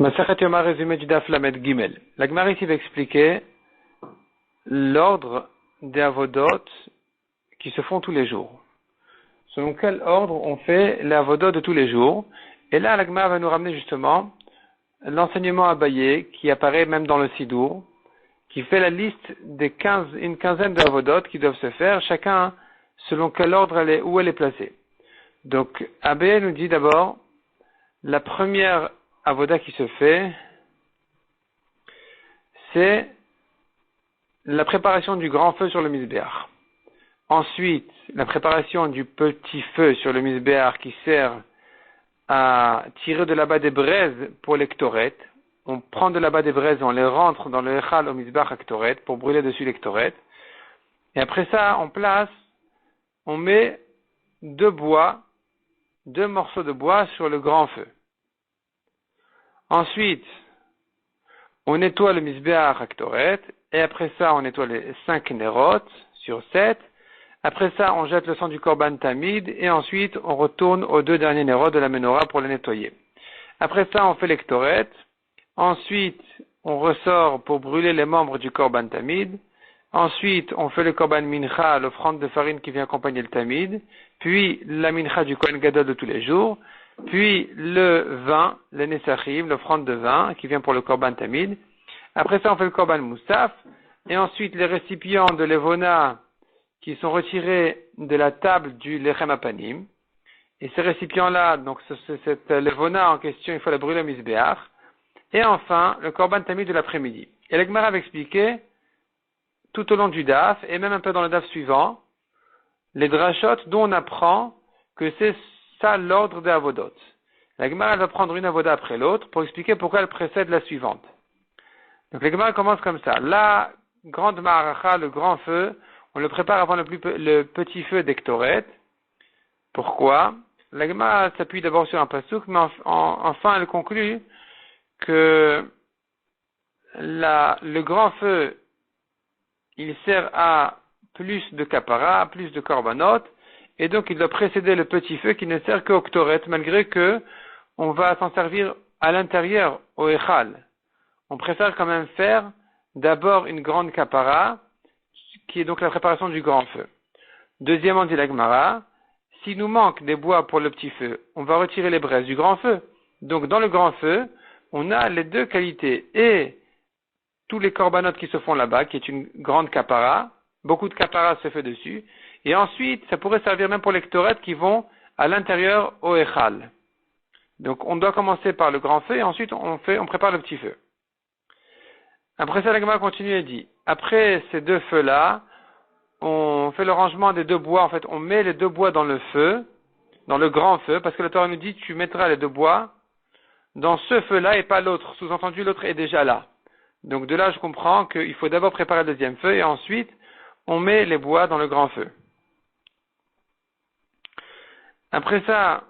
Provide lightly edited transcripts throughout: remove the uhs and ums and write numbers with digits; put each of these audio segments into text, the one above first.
Masachet Yoma, résumé du Daf Lamed Gimel. La Gemara ici va expliquer l'ordre des avodot qui se font tous les jours. Selon quel ordre on fait les avodot de tous les jours. Et là, la Gemara va nous ramener justement l'enseignement abayé qui apparaît même dans le Sidour, qui fait la liste des une quinzaine de avodot qui doivent se faire, chacun selon quel ordre où elle est placée. Donc, Abayé nous dit d'abord, la première avoda qui se fait, c'est la préparation du grand feu sur le misbéach. Ensuite, la préparation du petit feu sur le misbéach qui sert à tirer de là-bas des braises pour les ktoret. On prend de là-bas des braises, on les rentre dans le echal au misbéach à ktoret pour brûler dessus les ktoret. Et après ça, on met deux morceaux de bois sur le grand feu. Ensuite, on nettoie le misbéach à ktoret, et après ça, on nettoie les 5 nerot sur 7. Après ça, on jette le sang du korban tamid, et ensuite, on retourne aux 2 derniers nerot de la menorah pour les nettoyer. Après ça, on fait les ktoret. Ensuite, on ressort pour brûler les membres du korban tamid. Ensuite, on fait le korban mincha, l'offrande de farine qui vient accompagner le tamid. Puis, la mincha du kohen gadol de tous les jours. Puis le vin, le nesachim, l'offrande de vin qui vient pour le korban tamid. Après ça, on fait le korban moussaf. Et ensuite, les récipients de levona qui sont retirés de la table du lechem apanim. Et ces récipients-là, donc cette levona en question, il faut la brûler au misbéach. Et enfin, le korban tamid de l'après-midi. Et la Gemara va expliquer tout au long du daf, et même un peu dans le daf suivant, les drashot dont on apprend que c'est ça l'ordre des avodot. La Gemara va prendre une avoda après l'autre pour expliquer pourquoi elle précède la suivante. Donc la Gemara commence comme ça. La grande ma'aracha, le grand feu, on le prépare avant le petit feu d'Ektoret. Pourquoi? La Gemara s'appuie d'abord sur un pasuk, mais enfin elle conclut que le grand feu, il sert à plus de kapara, plus de korbanot, et donc il doit précéder le petit feu qui ne sert qu'au ktoret, malgré que on va s'en servir à l'intérieur, au echal. On préfère quand même faire d'abord une grande kapara, qui est donc la préparation du grand feu. Deuxièmement, dit la Gemara, s'il nous manque des bois pour le petit feu, on va retirer les braises du grand feu. Donc dans le grand feu, on a les deux qualités, et tous les korbanot qui se font là-bas, qui est une grande kapara, beaucoup de kapara se fait dessus, et ensuite, ça pourrait servir même pour les ktoret qui vont à l'intérieur au echal. Donc, on doit commencer par le grand feu, et ensuite, on prépare le petit feu. Après ça, la Gemara continue et dit, après ces 2 feux-là, on fait le rangement des 2 bois, en fait, on met les 2 bois dans le feu, dans le grand feu, parce que le Torah nous dit, tu mettras les 2 bois dans ce feu-là et pas l'autre. Sous-entendu, l'autre est déjà là. Donc, de là, je comprends qu'il faut d'abord préparer le deuxième feu, et ensuite, on met les bois dans le grand feu. Après ça,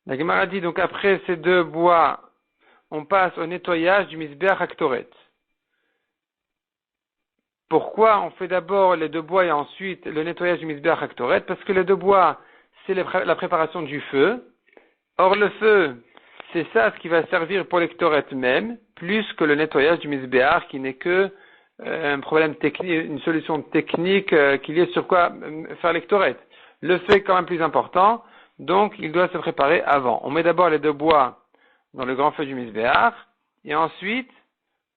la Gemara dit, donc après ces 2 bois, on passe au nettoyage du misbéach à ktoret. Pourquoi on fait d'abord les 2 bois et ensuite le nettoyage du misbéach à ktoret? Parce que les 2 bois, c'est la préparation du feu. Or le feu, c'est ça ce qui va servir pour les ktoret même, plus que le nettoyage du misbéach qui n'est que un problème technique, une solution technique qui est sur quoi faire les ktoret. Le feu est quand même plus important, donc il doit se préparer avant. On met d'abord les 2 bois dans le grand feu du misbéach, et ensuite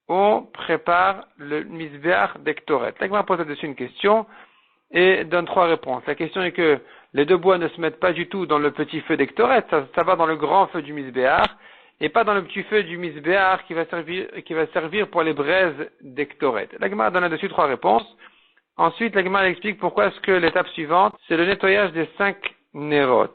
on prépare le misbéach d'Ektoret. La Gemara pose là-dessus une question et donne 3 réponses. La question est que les 2 bois ne se mettent pas du tout dans le petit feu d'Ektoret, ça va dans le grand feu du misbéach, et pas dans le petit feu du misbéach qui va servir pour les braises d'Ektoret. La Gemara donne là-dessus 3 réponses. Ensuite, la Gemara explique pourquoi est-ce que l'étape suivante, c'est le nettoyage des 5 nerot.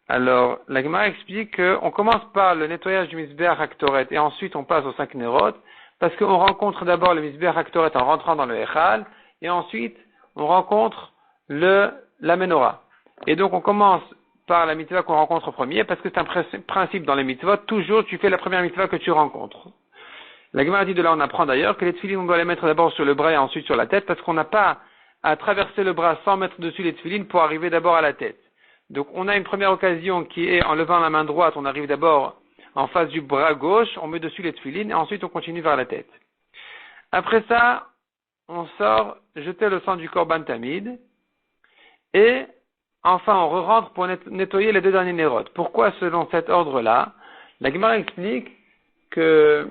Alors, la Gemara explique qu'on commence par le nettoyage du misbéach à ktoret et ensuite on passe aux 5 nerot, parce qu'on rencontre d'abord le misbéach à ktoret en rentrant dans le echal, et ensuite on rencontre la menorah. Et donc on commence par la mitzvah qu'on rencontre au premier, parce que c'est un principe dans les mitzvot, toujours tu fais la première mitzvah que tu rencontres. La Gemara dit de là, on apprend d'ailleurs que les tefilines, on doit les mettre d'abord sur le bras et ensuite sur la tête, parce qu'on n'a pas à traverser le bras sans mettre dessus les tefilines pour arriver d'abord à la tête. Donc on a une première occasion qui est en levant la main droite, on arrive d'abord en face du bras gauche, on met dessus les tefilines et ensuite on continue vers la tête. Après ça, on sort jeter le sang du korban tamid et enfin on re-rentre pour nettoyer les deux derniers nérotes. Pourquoi selon cet ordre-là? La Gemara explique que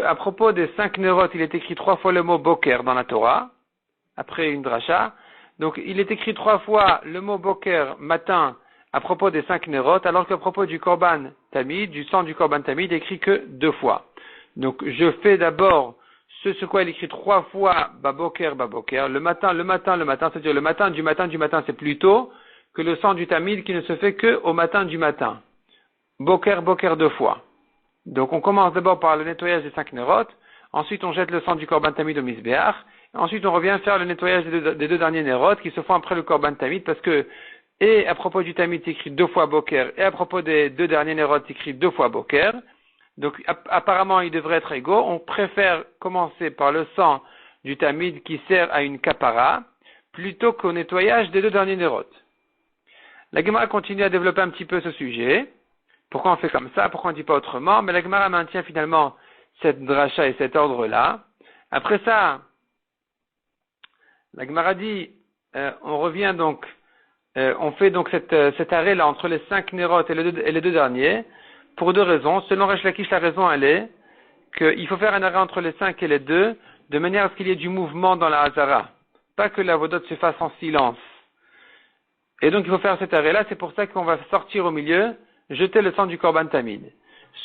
à propos des 5 nérotes, il est écrit 3 fois le mot boker dans la Torah, après une dracha. Donc il est écrit 3 fois le mot boker matin à propos des 5 nérotes, alors qu'à propos du korban tamid, du sang du korban tamid, il est écrit que 2 fois. Donc je fais d'abord ce quoi il écrit 3 fois baboker, le matin, c'est-à-dire le matin du matin, c'est plus tôt que le sang du tamid qui ne se fait que au matin du matin. Boker 2 fois. Donc on commence d'abord par le nettoyage des 5 nérotes, ensuite on jette le sang du korban tamid au misbéach, ensuite on revient faire le nettoyage des deux derniers nérotes qui se font après le korban tamid parce que, et à propos du tamid c'est écrit 2 fois boker, et à propos des deux derniers nérotes c'est écrit 2 fois boker. Donc apparemment ils devraient être égaux, on préfère commencer par le sang du tamid qui sert à une kapara, plutôt qu'au nettoyage des deux derniers nérotes. La Gemara continue à développer un petit peu ce sujet. Pourquoi on fait comme ça? Pourquoi on ne dit pas autrement? Mais la Gemara maintient finalement cette dracha et cet ordre-là. Après ça, la Gemara dit, on revient donc, on fait donc cet arrêt-là entre les 5 nérotes et les deux derniers, pour 2 raisons. Selon Resh Lakish, la raison elle est qu'il faut faire un arrêt entre les 5 et les 2, de manière à ce qu'il y ait du mouvement dans la Hazara. Pas que la Vodot se fasse en silence. Et donc il faut faire cet arrêt-là, c'est pour ça qu'on va sortir au milieu, jeter le sang du korban tamid.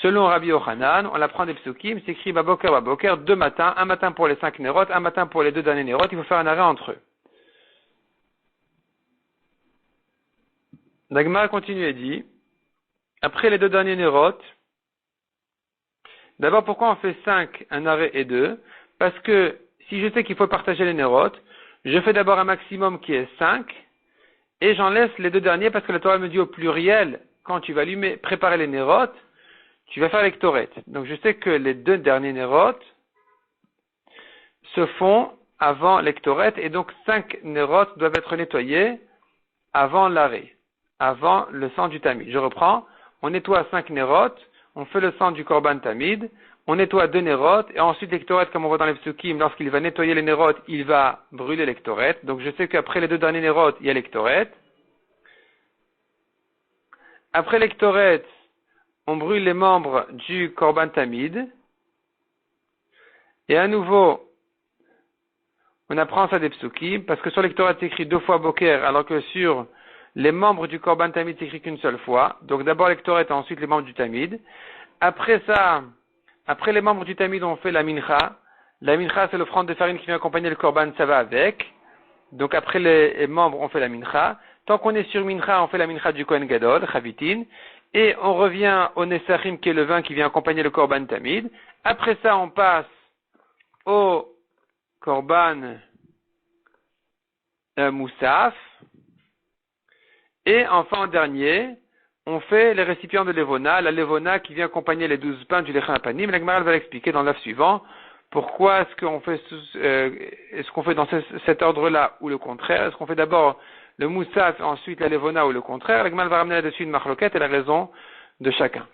Selon Rabbi Yochanan, on l'apprend des psukim, c'est écrit baboker, 2 matins, un matin pour les 5 nérotes, un matin pour les 2 derniers nérotes, il faut faire un arrêt entre eux. La Gemara continue et dit, après les 2 derniers nérotes, d'abord pourquoi on fait 5, un arrêt et 2? Parce que si je sais qu'il faut partager les nérotes, je fais d'abord un maximum qui est 5, et j'en laisse les 2 derniers parce que la Torah me dit au pluriel, quand tu vas préparer les nérotes, tu vas faire l'ektoret. Donc je sais que les 2 derniers nérotes se font avant l'ektoret, et donc 5 nérotes doivent être nettoyés avant l'arrêt, avant le sang du tamid. Je reprends, on nettoie 5 nérotes, on fait le sang du korban tamid, on nettoie 2 nérotes, et ensuite l'ektoret, comme on voit dans les psukim, lorsqu'il va nettoyer les nérotes, il va brûler l'ektoret. Donc je sais qu'après les 2 derniers nérotes, il y a l'ektoret. Après l'ektoret, on brûle les membres du korban tamid. Et à nouveau, on apprend ça des psukim, parce que sur l'ektoret c'est écrit 2 fois boker, alors que sur les membres du korban tamid c'est écrit qu'une seule fois. Donc d'abord l'ektoret et ensuite les membres du tamid. Après ça, après les membres du tamid, on fait la mincha. La mincha, c'est l'offrande de farine qui vient accompagner le korban, ça va avec. Donc après les membres, on fait la mincha. Tant qu'on est sur mincha, on fait la mincha du Kohen Gadol, chavitin. Et on revient au nesachim, qui est le vin qui vient accompagner le korban tamid. Après ça, on passe au korban moussaf. Et enfin, en dernier, on fait les récipients de levona, la levona qui vient accompagner les 12 pains du lechem apanim. La Gemara va l'expliquer dans l'œuf suivant. Pourquoi est-ce qu'on fait dans cet ordre-là ou le contraire? Est-ce qu'on fait d'abord le moussaf, ensuite la levona ou le contraire? La Gemara va ramener là-dessus une marloquette et la raison de chacun.